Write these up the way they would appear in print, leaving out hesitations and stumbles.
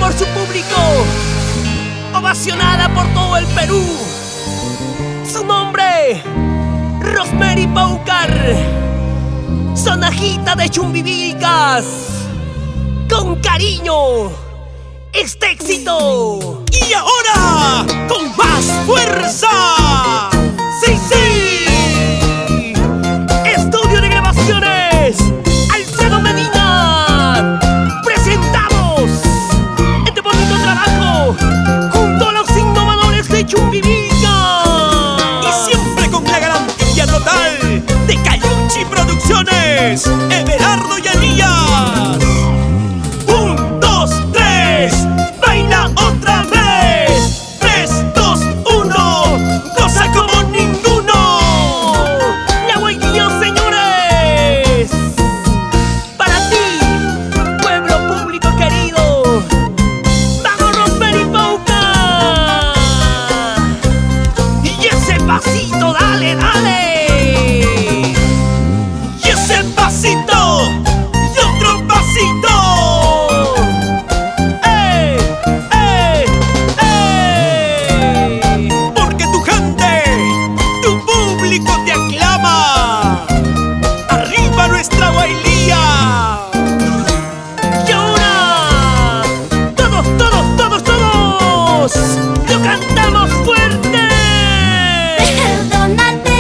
por su público, ovacionada por todo el Perú. Su nombre, Rosemary Paucar, sonajita de Chumbivilcas. Con cariño, este éxito. Y ahora, con más fuerza. ¡Sí, sí! Estudio de grabaciones Alfredo Medina. Presentamos este bonito trabajo junto a los innovadores de Chumbivilcas. Y siempre con la garantía total de Cayuchi Producciones, Everardo y Anías. 1, 2, 3, baila otra vez. 3, 2, 1, goza como ninguno. La Guainía, señores. Para ti, pueblo público querido. Vamos, Rosemary Paucar. Y ese pasito, dale, dale. Y ese pasito, y otro pasito. Porque tu gente, tu público te aclama. Arriba nuestra Guailía. Y ahora, todos, lo cantamos fuerte. Perdónate,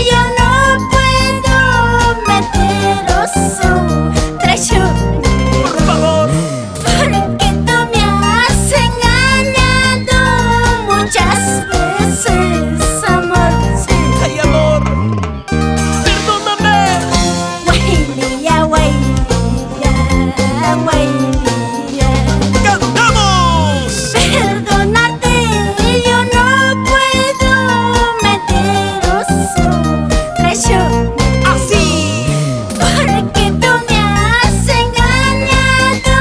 yo no puedo meteros traición, Por favor, porque tú me has engañado muchas veces, amor. Sí. ay amor, perdóname. Guailía, guailía, guailía. ¡Cantamos! Perdónate, yo no puedo meteros traición. Así, Porque tú me has engañado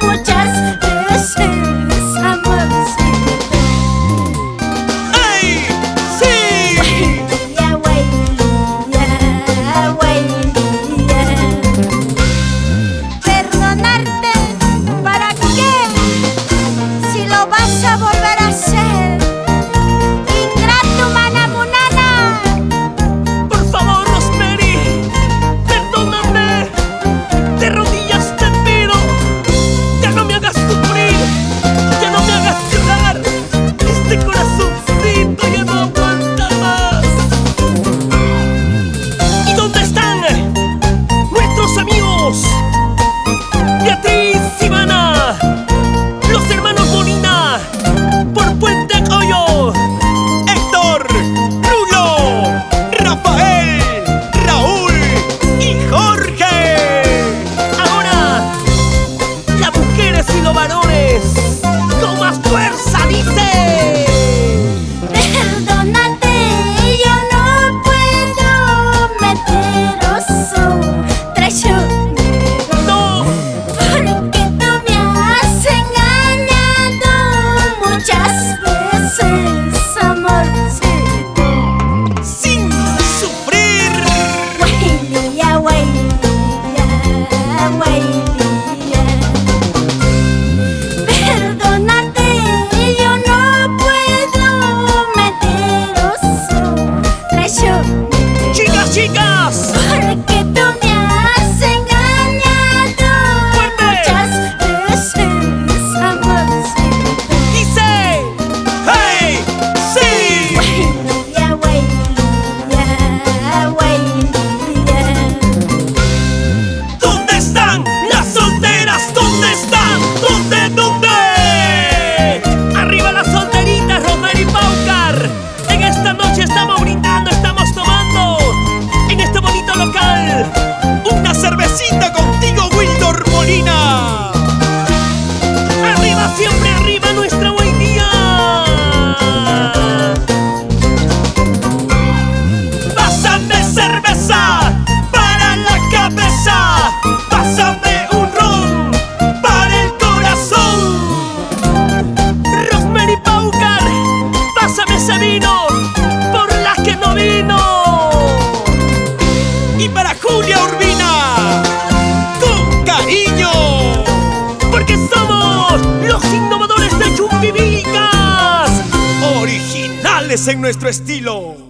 muchas veces, amorcito. ¡Ay! ¡Sí! Guailía, guailía, guailía. Perdonarte, ¿para qué? Si lo vas a volver a hacer. Ingrato, manamunana. por favor, Rosemary, perdóname. De rodillas te pido, ya no me hagas sufrir, ya no me hagas llorar. Este corazoncito ya no aguanta más. ¿Y dónde están nuestros amigos Beatriz y Ivana, los hermanos Molina, por Puente Coyo? Héctor, Rulo, Rafael, Raúl y Jorge. Ahora, las mujeres y los varones, con más fuerza, dice. Perdónate, yo no puedo meteros traición. No, Porque tú me has engañado muchas veces, amorcito. Sin sufrir. Guailía, guailía, guailía. Perdónate, yo no puedo meteros traición. chicas, Porque tú me has engañado muchas veces, amorcito. dice. ¡Hey! ¡Sí! Guailía, guailía, guailía. ¿Dónde están las solteras? ¿Dónde están? ¿Dónde? Arriba las solteritas, Rosemary Paucar. En esta noche estamos brindando, estamos tomando en este bonito local. Una cervecita contigo, Wildor Molina. Arriba, siempre arriba, nuestra buen día. Pásame cerveza para la cabeza. Pásame un ron para el corazón. Rosemary Paucar, pásame ese vino por las que no vino. Y para Julia Urbina, con cariño. Porque somos los detalles en nuestro estilo.